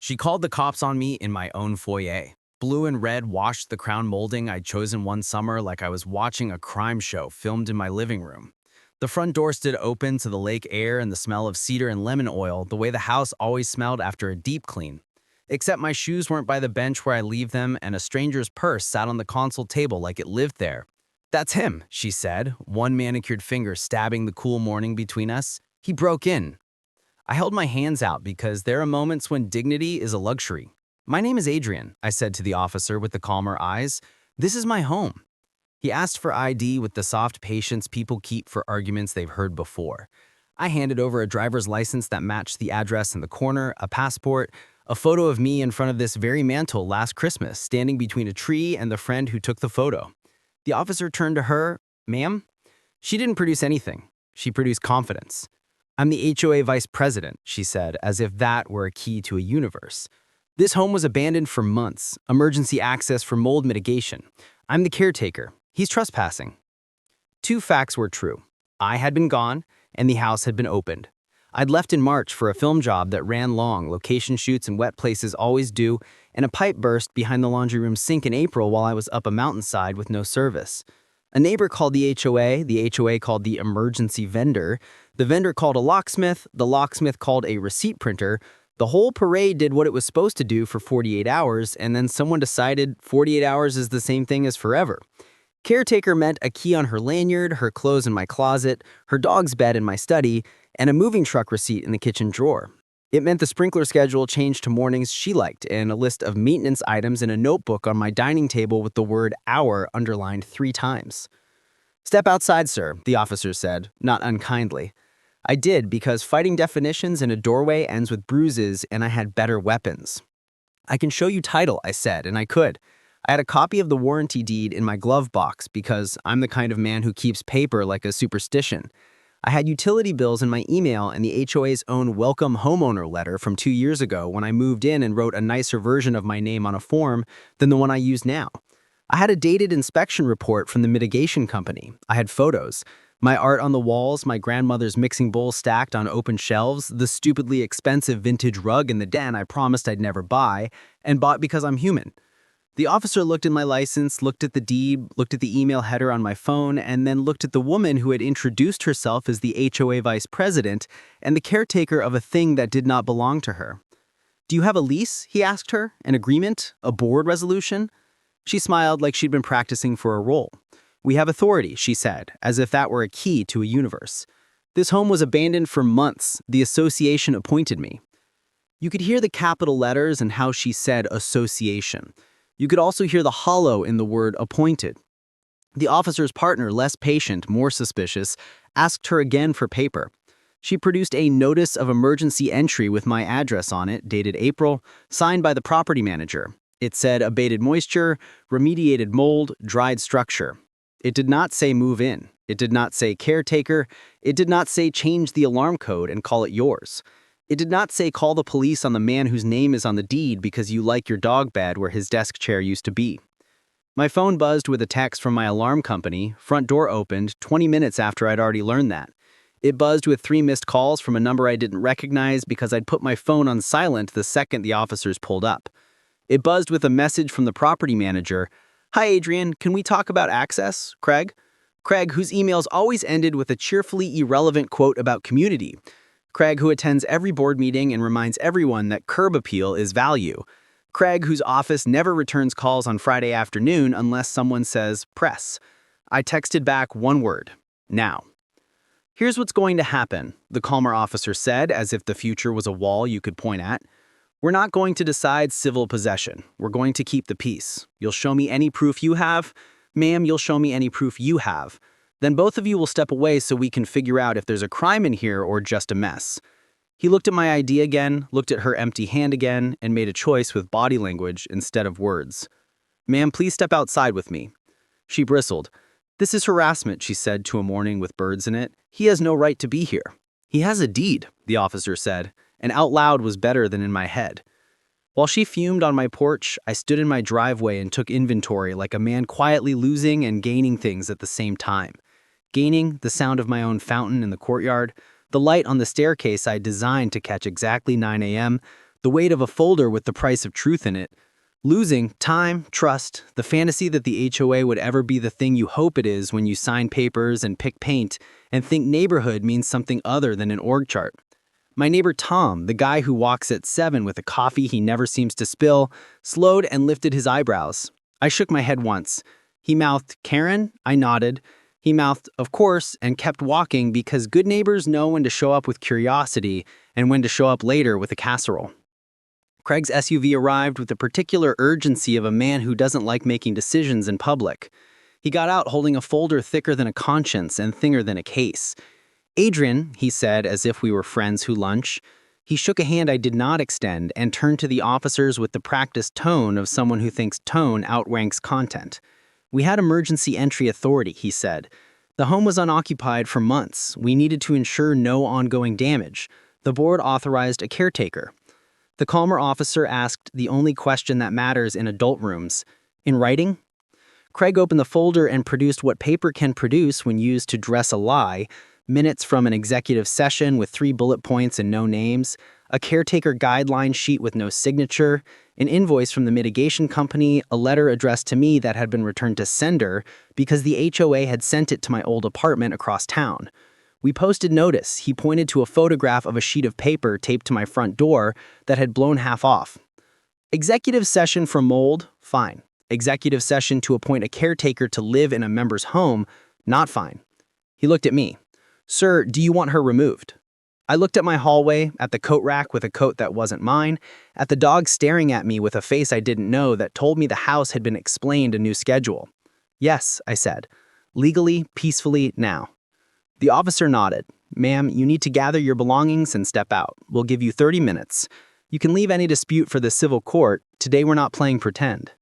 She called the cops on me in my own foyer. Blue and red washed the crown molding I'd chosen one summer like I was watching a crime show filmed in my living room. The front door stood open to the lake air and the smell of cedar and lemon oil, the way the house always smelled after a deep clean. Except my shoes weren't by the bench where I leave them, and a stranger's purse sat on the console table like it lived there. "That's him," she said, one manicured finger stabbing the cool morning between us. "He broke in." I held my hands out because there are moments when dignity is a luxury. "My name is Adrian," I said to the officer with the calmer eyes. "This is my home." He asked for ID with the soft patience people keep for arguments they've heard before. I handed over a driver's license that matched the address in the corner, a passport, a photo of me in front of this very mantle last Christmas, standing between a tree and the friend who took the photo. The officer turned to her. "Ma'am?" She didn't produce anything. She produced confidence. "I'm the HOA vice president," she said, as if that were a key to a universe. "This home was abandoned for months. Emergency access for mold mitigation. I'm the caretaker. He's trespassing." Two facts were true. I had been gone, and the house had been opened. I'd left in March for a film job that ran long, location shoots in wet places always do, and a pipe burst behind the laundry room sink in April while I was up a mountainside with no service. A neighbor called the HOA called the emergency vendor, the vendor called a locksmith, the locksmith called a receipt printer. The whole parade did what it was supposed to do for 48 hours, and then someone decided 48 hours is the same thing as forever. Caretaker meant a key on her lanyard, her clothes in my closet, her dog's bed in my study, and a moving truck receipt in the kitchen drawer. It meant the sprinkler schedule changed to mornings she liked and a list of maintenance items in a notebook on my dining table with the word hour underlined 3 times. "Step outside, sir," the officer said, not unkindly. I did because fighting definitions in a doorway ends with bruises and I had better weapons. "I can show you title," I said, and I could. I had a copy of the warranty deed in my glove box because I'm the kind of man who keeps paper like a superstition. I had utility bills in my email and the HOA's own welcome homeowner letter from 2 years ago when I moved in and wrote a nicer version of my name on a form than the one I use now. I had a dated inspection report from the mitigation company. I had photos. My art on the walls, my grandmother's mixing bowl stacked on open shelves, the stupidly expensive vintage rug in the den I promised I'd never buy, and bought because I'm human. The officer looked at my license, looked at the deed, looked at the email header on my phone, and then looked at the woman who had introduced herself as the HOA vice president and the caretaker of a thing that did not belong to her. "Do you have a lease?" he asked her. "An agreement? A board resolution?" She smiled like she'd been practicing for a role. "We have authority," she said, as if that were a key to a universe. "This home was abandoned for months. The association appointed me." You could hear the capital letters and how she said association. You could also hear the hollow in the word appointed. The officer's partner, less patient, more suspicious, asked her again for paper. She produced a notice of emergency entry with my address on it, dated April, signed by the property manager. It said abated moisture, remediated mold, dried structure. It did not say move in. It did not say caretaker. It did not say change the alarm code and call it yours. It did not say call the police on the man whose name is on the deed because you like your dog bed where his desk chair used to be. My phone buzzed with a text from my alarm company, front door opened, 20 minutes after I'd already learned that. It buzzed with 3 missed calls from a number I didn't recognize because I'd put my phone on silent the second the officers pulled up. It buzzed with a message from the property manager. "Hi Adrian, can we talk about access? Craig?" Craig, whose emails always ended with a cheerfully irrelevant quote about community. Craig, who attends every board meeting and reminds everyone that curb appeal is value. Craig, whose office never returns calls on Friday afternoon unless someone says, press. I texted back one word, now. "Here's what's going to happen," the calmer officer said, as if the future was a wall you could point at. "We're not going to decide civil possession. We're going to keep the peace. You'll show me any proof you have. Ma'am, you'll show me any proof you have. Then both of you will step away so we can figure out if there's a crime in here or just a mess." He looked at my ID again, looked at her empty hand again, and made a choice with body language instead of words. "Ma'am, please step outside with me." She bristled. "This is harassment," she said to a morning with birds in it. "He has no right to be here." "He has a deed," the officer said, and out loud was better than in my head. While she fumed on my porch, I stood in my driveway and took inventory like a man quietly losing and gaining things at the same time. Gaining the sound of my own fountain in the courtyard, the light on the staircase I designed to catch exactly 9 a.m., The weight of a folder with the price of truth in it. Losing time, trust, the fantasy that the HOA would ever be the thing you hope it is when you sign papers and pick paint and think neighborhood means something other than an org chart. My neighbor Tom, the guy who walks at 7 with a coffee he never seems to spill, slowed and lifted his eyebrows. I shook my head once. He mouthed, "Karen?" I nodded. He mouthed, "Of course," and kept walking because good neighbors know when to show up with curiosity and when to show up later with a casserole. Craig's SUV arrived with the particular urgency of a man who doesn't like making decisions in public. He got out holding a folder thicker than a conscience and thinner than a case. "Adrian," he said as if we were friends who lunch. He shook a hand I did not extend and turned to the officers with the practiced tone of someone who thinks tone outranks content. "We had emergency entry authority," he said. "The home was unoccupied for months. We needed to ensure no ongoing damage. The board authorized a caretaker." The calmer officer asked the only question that matters in adult rooms. "In writing?" Craig opened the folder and produced what paper can produce when used to dress a lie: minutes from an executive session with 3 bullet points and no names, a caretaker guideline sheet with no signature, an invoice from the mitigation company, a letter addressed to me that had been returned to sender because the HOA had sent it to my old apartment across town. We posted notice. He pointed to a photograph of a sheet of paper taped to my front door that had blown half off. "Executive session for mold? Fine. Executive session to appoint a caretaker to live in a member's home? Not fine." He looked at me. "Sir, do you want her removed?" I looked at my hallway, at the coat rack with a coat that wasn't mine, at the dog staring at me with a face I didn't know that told me the house had been explained a new schedule. "Yes," I said. "Legally, peacefully, now." The officer nodded. "Ma'am, you need to gather your belongings and step out. We'll give you 30 minutes. You can leave any dispute for the civil court. Today we're not playing pretend."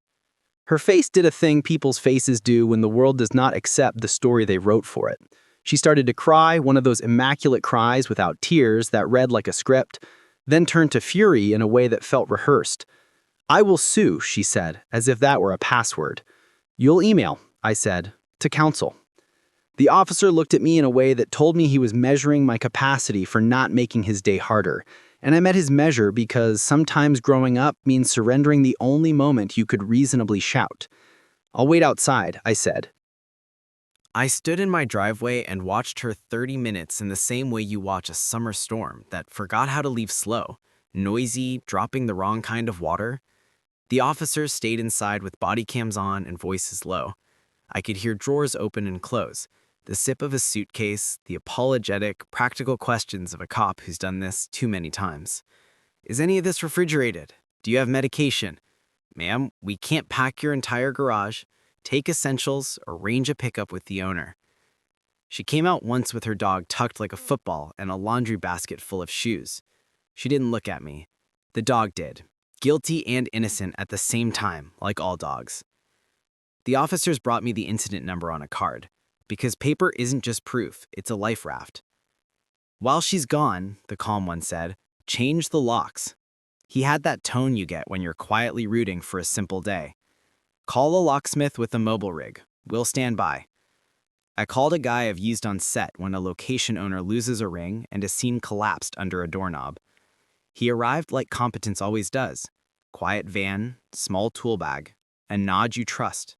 Her face did a thing people's faces do when the world does not accept the story they wrote for it. She started to cry, one of those immaculate cries without tears that read like a script, then turned to fury in a way that felt rehearsed. "I will sue," she said, as if that were a password. "You'll email," I said, "to counsel." The officer looked at me in a way that told me he was measuring my capacity for not making his day harder, and I met his measure because sometimes growing up means surrendering the only moment you could reasonably shout. "I'll wait outside," I said. I stood in my driveway and watched her 30 minutes in the same way you watch a summer storm that forgot how to leave slow, noisy, dropping the wrong kind of water. The officers stayed inside with body cams on and voices low. I could hear drawers open and close, the sip of a suitcase, the apologetic, practical questions of a cop who's done this too many times. "Is any of this refrigerated? Do you have medication?" "Ma'am, we can't pack your entire garage. Take essentials, arrange a pickup with the owner." She came out once with her dog tucked like a football and a laundry basket full of shoes. She didn't look at me. The dog did. Guilty and innocent at the same time, like all dogs. The officers brought me the incident number on a card, because paper isn't just proof, it's a life raft. "While she's gone," the calm one said, "change the locks." He had that tone you get when you're quietly rooting for a simple day. "Call a locksmith with a mobile rig. We'll stand by." I called a guy I've used on set when a location owner loses a ring and a scene collapsed under a doorknob. He arrived like competence always does. Quiet van, small tool bag, a nod you trust.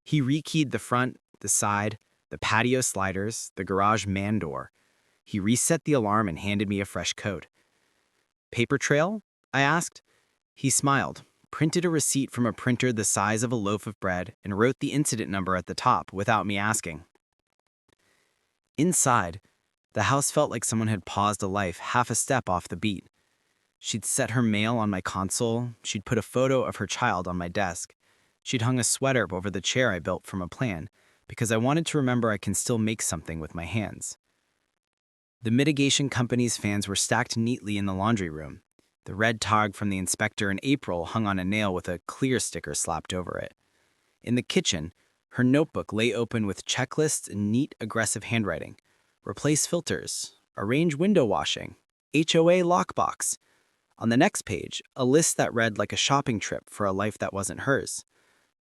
He rekeyed the front, the side, the patio sliders, the garage man door. He reset the alarm and handed me a fresh code. "Paper trail?" I asked. He smiled, printed a receipt from a printer the size of a loaf of bread, and wrote the incident number at the top without me asking. Inside, the house felt like someone had paused a life half a step off the beat. She'd set her mail on my console, she'd put a photo of her child on my desk. She'd hung a sweater over the chair I built from a plan, because I wanted to remember I can still make something with my hands. The mitigation company's fans were stacked neatly in the laundry room. The red tag from the inspector in April hung on a nail with a clear sticker slapped over it. In the kitchen, her notebook lay open with checklists and neat, aggressive handwriting. Replace filters, arrange window washing, HOA lockbox. On the next page, a list that read like a shopping trip for a life that wasn't hers.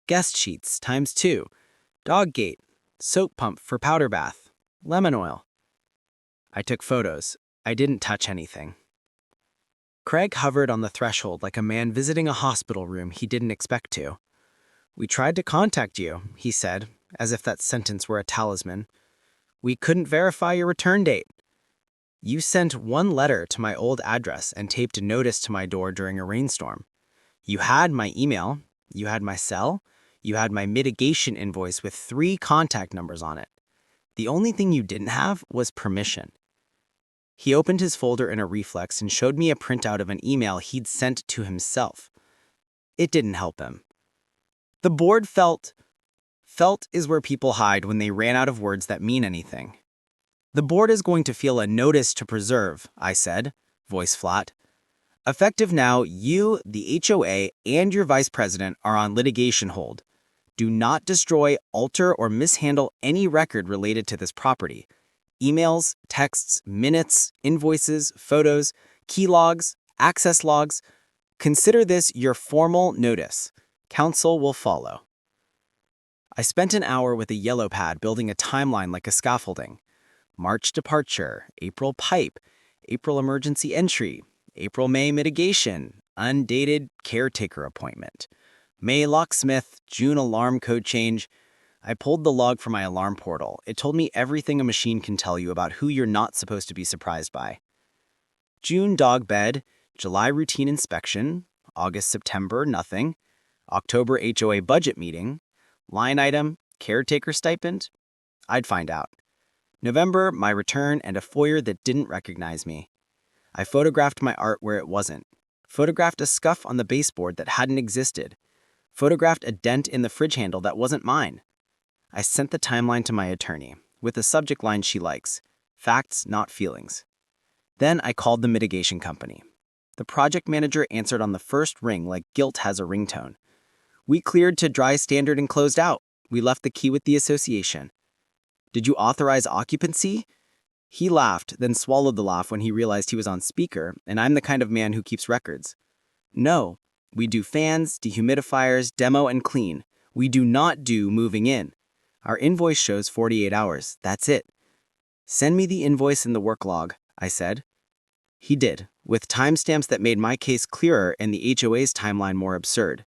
Guest sheets ×2, dog gate, soap pump for powder bath, lemon oil. I took photos. I didn't touch anything. Craig hovered on the threshold like a man visiting a hospital room he didn't expect to. "We tried to contact you," he said, as if that sentence were a talisman. "We couldn't verify your return date. You sent one letter to my old address and taped a notice to my door during a rainstorm. You had my email, you had my cell, you had my mitigation invoice with 3 contact numbers on it. The only thing you didn't have was permission." He opened his folder in a reflex and showed me a printout of an email he'd sent to himself. It didn't help him. The board felt is where people hide when they ran out of words that mean anything. "The board is going to feel a notice to preserve," I said, voice flat. "Effective now, you, the HOA, and your vice president are on litigation hold. Do not destroy, alter, or mishandle any record related to this property. Emails, texts, minutes, invoices, photos, key logs, access logs. Consider this your formal notice. Counsel will follow." I spent an hour with a yellow pad building a timeline like a scaffolding. March departure, April pipe, April emergency entry, April-May mitigation, undated caretaker appointment, May locksmith, June alarm code change. I pulled the log from my alarm portal. It told me everything a machine can tell you about who you're not supposed to be surprised by. June dog bed, July routine inspection, August, September, nothing, October HOA budget meeting, line item, caretaker stipend. I'd find out. November, my return and a foyer that didn't recognize me. I photographed my art where it wasn't. Photographed a scuff on the baseboard that hadn't existed. Photographed a dent in the fridge handle that wasn't mine. I sent the timeline to my attorney, with a subject line she likes: facts, not feelings. Then I called the mitigation company. The project manager answered on the first ring like guilt has a ringtone. "We cleared to dry standard and closed out. We left the key with the association." "Did you authorize occupancy?" He laughed, then swallowed the laugh when he realized he was on speaker, and I'm the kind of man who keeps records. "No. We do fans, dehumidifiers, demo, and clean. We do not do moving in. Our invoice shows 48 hours. That's it." "Send me the invoice in the work log," I said. He did, with timestamps that made my case clearer and the HOA's timeline more absurd.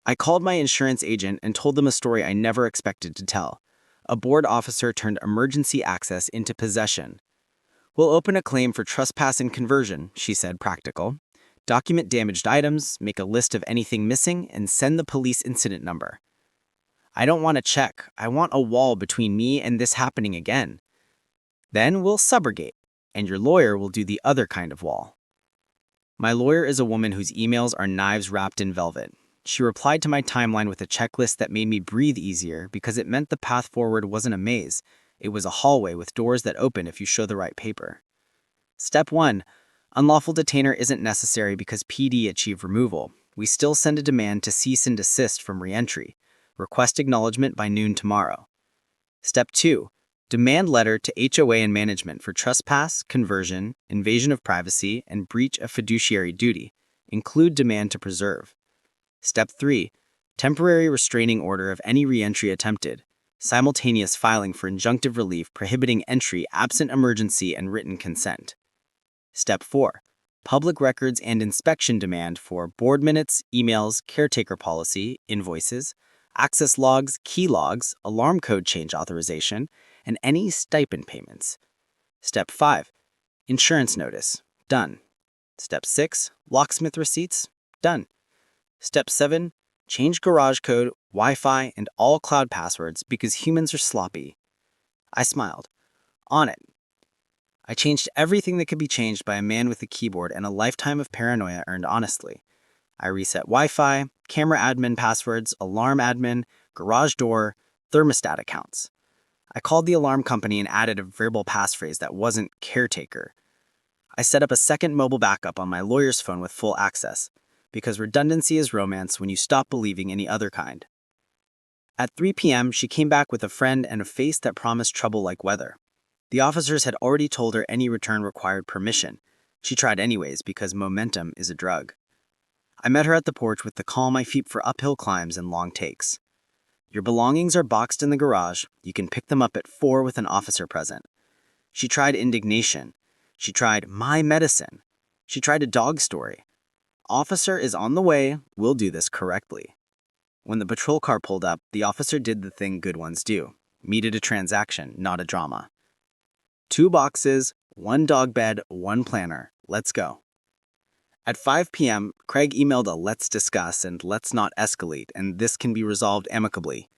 I called my insurance agent and told them a story I never expected to tell. A board officer turned emergency access into possession. "We'll open a claim for trespass and conversion," she said, practical. "Document damaged items, make a list of anything missing, and send the police incident number." I don't want a check. I want a wall between me and this happening again. Then we'll subrogate, and your lawyer will do the other kind of wall. My lawyer is a woman whose emails are knives wrapped in velvet. She replied to my timeline with a checklist that made me breathe easier because it meant the path forward wasn't a maze. It was a hallway with doors that open if you show the right paper. Step 1. Unlawful detainer isn't necessary because PD achieved removal. We still send a demand to cease and desist from reentry. Request acknowledgement by noon tomorrow. Step 2. Demand letter to HOA and management for trespass, conversion, invasion of privacy, and breach of fiduciary duty. Include demand to preserve. Step 3. Temporary restraining order of any reentry attempted. Simultaneous filing for injunctive relief prohibiting entry absent emergency and written consent. Step 4. Public records and inspection demand for board minutes, emails, caretaker policy, invoices, access logs, key logs, alarm code change authorization, and any stipend payments. Step 5. Insurance notice. Done. Step 6. Locksmith receipts. Done. Step 7. Change garage code, Wi-Fi, and all cloud passwords because humans are sloppy. I smiled. On it. I changed everything that could be changed by a man with a keyboard and a lifetime of paranoia earned honestly. I reset Wi-Fi, camera admin passwords, alarm admin, garage door, thermostat accounts. I called the alarm company and added a verbal passphrase that wasn't caretaker. I set up a second mobile backup on my lawyer's phone with full access, because redundancy is romance when you stop believing any other kind. At 3 p.m., she came back with a friend and a face that promised trouble like weather. The officers had already told her any return required permission. She tried anyways because momentum is a drug. I met her at the porch with the calm I keep for uphill climbs and long takes. Your belongings are boxed in the garage. You can pick them up at 4 with an officer present. She tried indignation. She tried my medicine. She tried a dog story. Officer is on the way, we'll do this correctly. When the patrol car pulled up, the officer did the thing good ones do. Meted a transaction, not a drama. 2 boxes, 1 dog bed, 1 planner. Let's go. At 5 p.m., Craig emailed a let's discuss and let's not escalate, and this can be resolved amicably.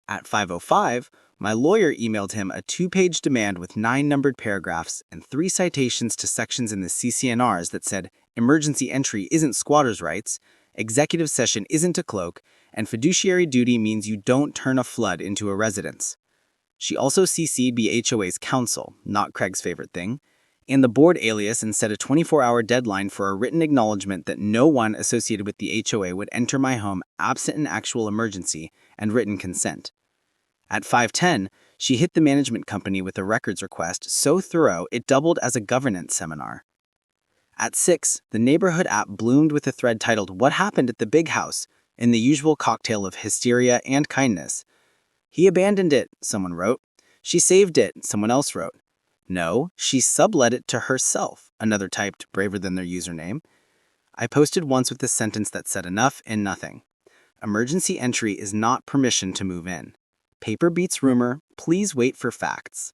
At 5:05, my lawyer emailed him a 2-page demand with 9 numbered paragraphs and 3 citations to sections in the CCNRs that said emergency entry isn't squatters' rights, executive session isn't a cloak, and fiduciary duty means you don't turn a flood into a residence. She also CC'd HOA's counsel, not Craig's favorite thing, and the board alias and set a 24-hour deadline for a written acknowledgement that no one associated with the HOA would enter my home absent an actual emergency and written consent. At 5:10, she hit the management company with a records request so thorough it doubled as a governance seminar. At 6, the neighborhood app bloomed with a thread titled "What Happened at the Big House?" in the usual cocktail of hysteria and kindness. He abandoned it, someone wrote. She saved it, someone else wrote. No, she sublet it to herself, another typed, braver than their username. I posted once with a sentence that said enough and nothing. Emergency entry is not permission to move in. Paper beats rumor, please wait for facts.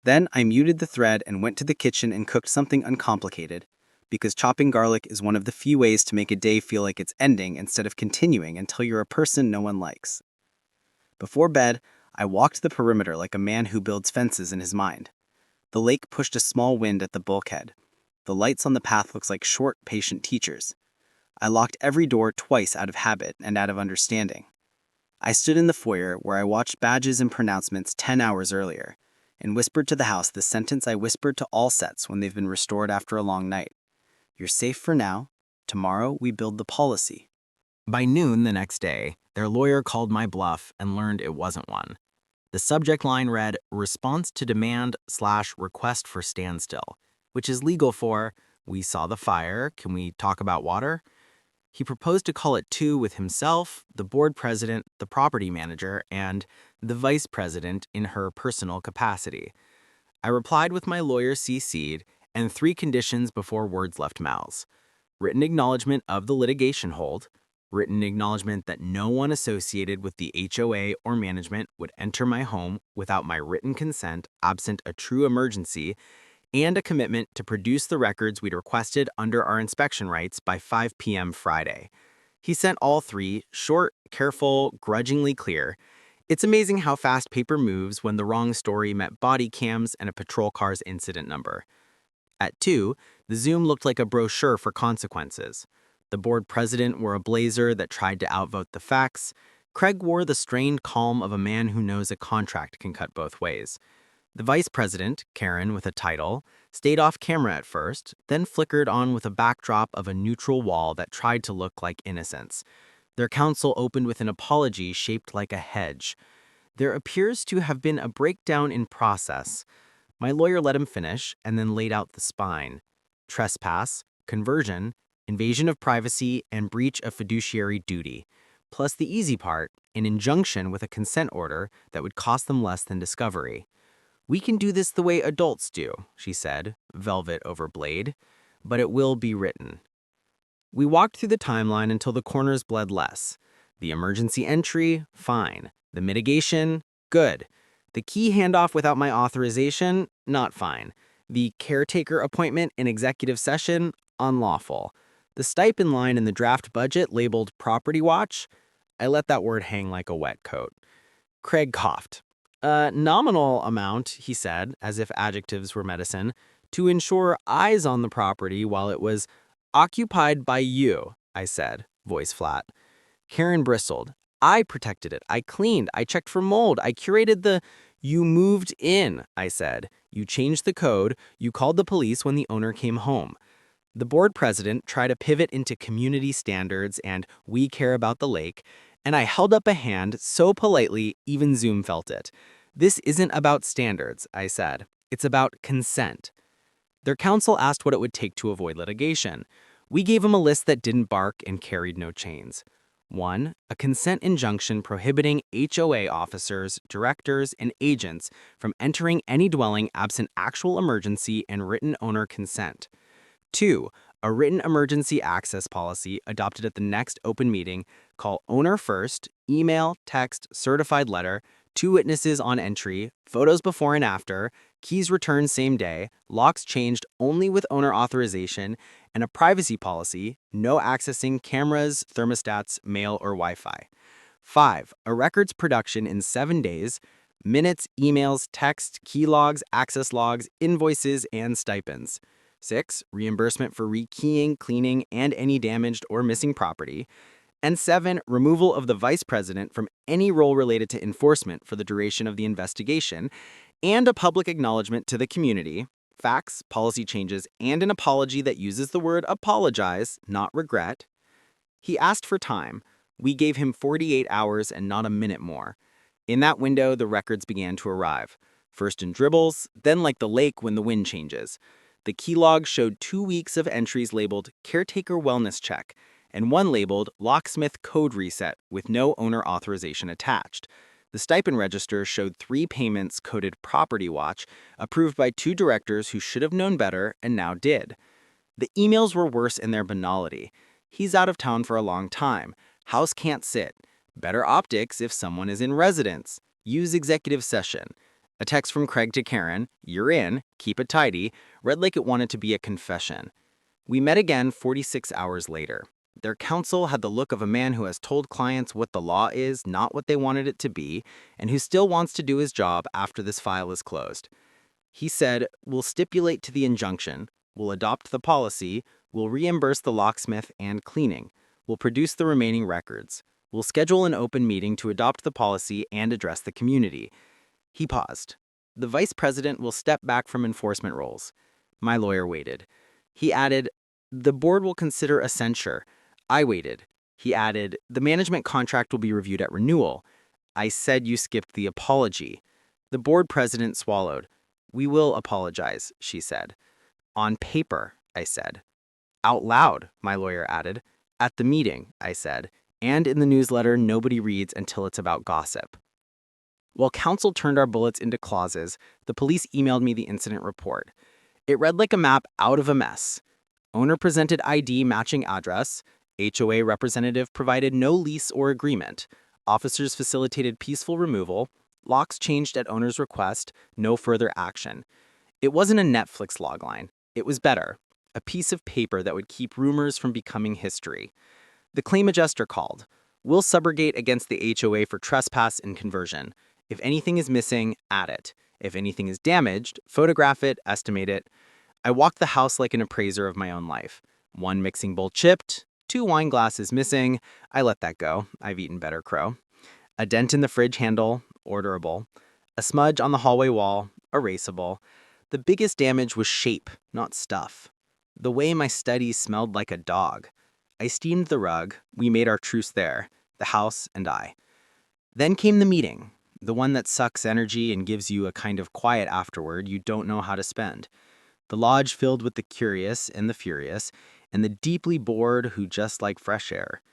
Then I muted the thread and went to the kitchen and cooked something uncomplicated, because chopping garlic is one of the few ways to make a day feel like it's ending instead of continuing until you're a person no one likes. Before bed, I walked the perimeter like a man who builds fences in his mind. The lake pushed a small wind at the bulkhead. The lights on the path looked like short, patient teachers. I locked every door twice out of habit and out of understanding. I stood in the foyer where I watched badges and pronouncements 10 hours earlier, and whispered to the house the sentence I whispered to all sets when they've been restored after a long night. You're safe for now. Tomorrow we build the policy. By noon the next day, their lawyer called my bluff and learned it wasn't one. The subject line read, response to demand/request for standstill, which is legal for, we saw the fire, can we talk about water? He proposed to call it 2 with himself, the board president, the property manager, and the vice president in her personal capacity. I replied with my lawyer CC'd and 3 conditions before words left mouths. Written acknowledgement of the litigation hold, written acknowledgement that no one associated with the HOA or management would enter my home without my written consent absent a true emergency, and a commitment to produce the records we'd requested under our inspection rights by 5 p.m. Friday. He sent all 3, short, careful, grudgingly clear. It's amazing how fast paper moves when the wrong story met body cams and a patrol car's incident number. At 2, the Zoom looked like a brochure for consequences. The board president wore a blazer that tried to outvote the facts. Craig wore the strained calm of a man who knows a contract can cut both ways. The vice president, Karen with a title, stayed off camera at first, then flickered on with a backdrop of a neutral wall that tried to look like innocence. Their counsel opened with an apology shaped like a hedge. There appears to have been a breakdown in process. My lawyer let him finish and then laid out the spine. Trespass, conversion, invasion of privacy, and breach of fiduciary duty. Plus the easy part, an injunction with a consent order that would cost them less than discovery. We can do this the way adults do, she said, velvet over blade, but it will be written. We walked through the timeline until the corners bled less. The emergency entry, fine. The mitigation, good. The key handoff without my authorization, not fine. The caretaker appointment in executive session, unlawful. The stipend line in the draft budget labeled property watch, I let that word hang like a wet coat. Craig coughed. A nominal amount, he said, as if adjectives were medicine, to ensure eyes on the property while it was occupied by you, I said, voice flat. Karen bristled. I protected it. I cleaned. I checked for mold. I curated the... You moved in, I said. You changed the code. You called the police when the owner came home. The board president tried to pivot into community standards and we care about the lake, and I held up a hand so politely even Zoom felt it. This isn't about standards, I said. It's about consent. Their counsel asked what it would take to avoid litigation. We gave him a list that didn't bark and carried no chains. 1. A consent injunction prohibiting HOA officers, directors, and agents from entering any dwelling absent actual emergency and written owner consent. 2. A written emergency access policy adopted at the next open meeting. Call owner first, email, text, certified letter, 2 witnesses on entry, photos before and after, keys returned same day, locks changed only with owner authorization, and a privacy policy, no accessing cameras, thermostats, mail, or Wi-Fi. 5. A records production in 7 days, minutes, emails, text, key logs, access logs, invoices, and stipends. 6. Reimbursement for rekeying, cleaning, and any damaged or missing property. And 7. Removal of the vice president from any role related to enforcement for the duration of the investigation, and a public acknowledgement to the community, facts, policy changes, and an apology that uses the word apologize, not regret. He asked for time. We gave him 48 hours and not a minute more. In that window, the records began to arrive. First in dribbles, then like the lake when the wind changes. The key log showed 2 weeks of entries labeled Caretaker Wellness Check and one labeled Locksmith Code Reset with no owner authorization attached. The stipend register showed 3 payments coded Property Watch, approved by 2 directors who should have known better and now did. The emails were worse in their banality. He's out of town for a long time. House can't sit. Better optics if someone is in residence. Use executive session. A text from Craig to Karen, you're in, keep it tidy, read like it wanted to be a confession. We met again 46 hours later. Their counsel had the look of a man who has told clients what the law is, not what they wanted it to be, and who still wants to do his job after this file is closed. He said, we'll stipulate to the injunction, we'll adopt the policy, we'll reimburse the locksmith and cleaning, we'll produce the remaining records, we'll schedule an open meeting to adopt the policy and address the community. He paused. The vice president will step back from enforcement roles. My lawyer waited. He added, the board will consider a censure. I waited. He added, the management contract will be reviewed at renewal. I said you skipped the apology. The board president swallowed. We will apologize, she said. On paper, I said. Out loud, my lawyer added. At the meeting, I said. And in the newsletter nobody reads until it's about gossip. While counsel turned our bullets into clauses, the police emailed me the incident report. It read like a map out of a mess. Owner presented ID matching address. HOA representative provided no lease or agreement. Officers facilitated peaceful removal. Locks changed at owner's request. No further action. It wasn't a Netflix logline. It was better. A piece of paper that would keep rumors from becoming history. The claim adjuster called. We'll subrogate against the HOA for trespass and conversion. If anything is missing, add it. If anything is damaged, photograph it, estimate it. I walked the house like an appraiser of my own life. 1 mixing bowl chipped, 2 wine glasses missing. I let that go. I've eaten better crow. A dent in the fridge handle, orderable. A smudge on the hallway wall, erasable. The biggest damage was shape, not stuff. The way my study smelled like a dog. I steamed the rug. We made our truce there, the house and I. Then came the meeting. The one that sucks energy and gives you a kind of quiet afterward you don't know how to spend. The lodge filled with the curious and the furious, and the deeply bored who just like fresh air.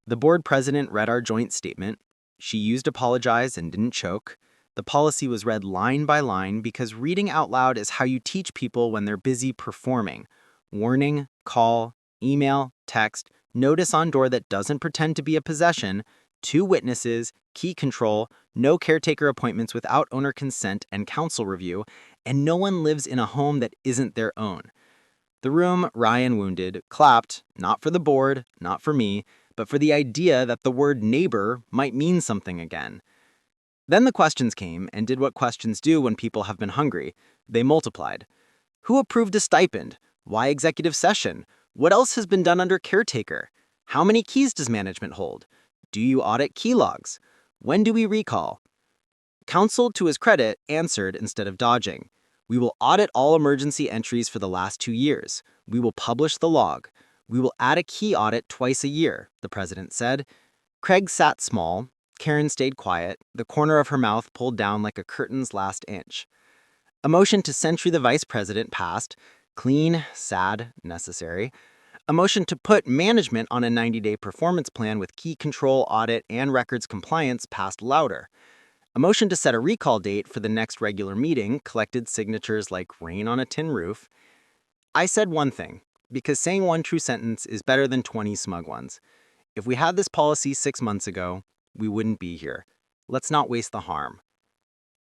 The board president read our joint statement. She used apologize and didn't choke. The policy was read line by line because reading out loud is how you teach people when they're busy performing. Warning, call, email, text, notice on door that doesn't pretend to be a possession, 2 witnesses, key control, no caretaker appointments without owner consent and counsel review, and no one lives in a home that isn't their own. The room, wry and wounded, clapped, not for the board, not for me, but for the idea that the word neighbor might mean something again. Then the questions came and did what questions do when people have been hungry. They multiplied. Who approved a stipend? Why executive session? What else has been done under caretaker? How many keys does management hold? Do you audit key logs? When do we recall? Counsel, to his credit, answered instead of dodging. We will audit all emergency entries for the last 2 years. We will publish the log. We will add a key audit twice a year, the president said. Craig sat small. Karen stayed quiet, the corner of her mouth pulled down like a curtain's last inch. A motion to censure the vice president passed. Clean, sad, necessary. A motion to put management on a 90-day performance plan with key control, audit, and records compliance passed louder. A motion to set a recall date for the next regular meeting collected signatures like rain on a tin roof. I said one thing. Because saying one true sentence is better than 20 smug ones. If we had this policy 6 months ago, we wouldn't be here. Let's not waste the harm.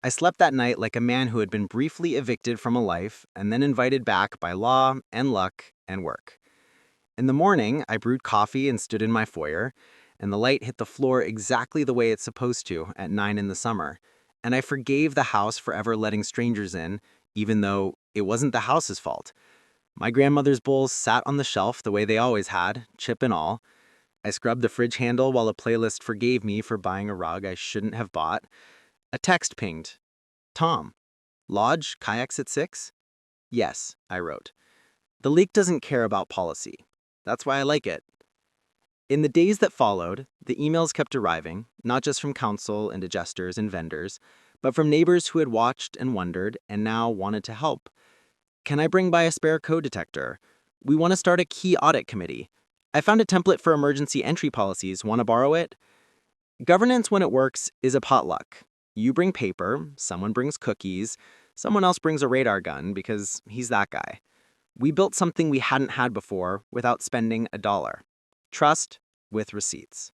I slept that night like a man who had been briefly evicted from a life and then invited back by law and luck and work. In the morning, I brewed coffee and stood in my foyer, and the light hit the floor exactly the way it's supposed to at 9 in the summer. And I forgave the house for ever letting strangers in, even though it wasn't the house's fault. My grandmother's bowls sat on the shelf the way they always had, chip and all. I scrubbed the fridge handle while a playlist forgave me for buying a rug I shouldn't have bought. A text pinged. Tom, Lodge, kayaks at 6? Yes, I wrote. The leak doesn't care about policy. That's why I like it. In the days that followed, the emails kept arriving, not just from council and adjusters and vendors, but from neighbors who had watched and wondered and now wanted to help. Can I bring by a spare code detector? We want to start a key audit committee. I found a template for emergency entry policies. Want to borrow it? Governance, when it works, is a potluck. You bring paper, someone brings cookies, someone else brings a radar gun because he's that guy. We built something we hadn't had before without spending a dollar. Trust with receipts.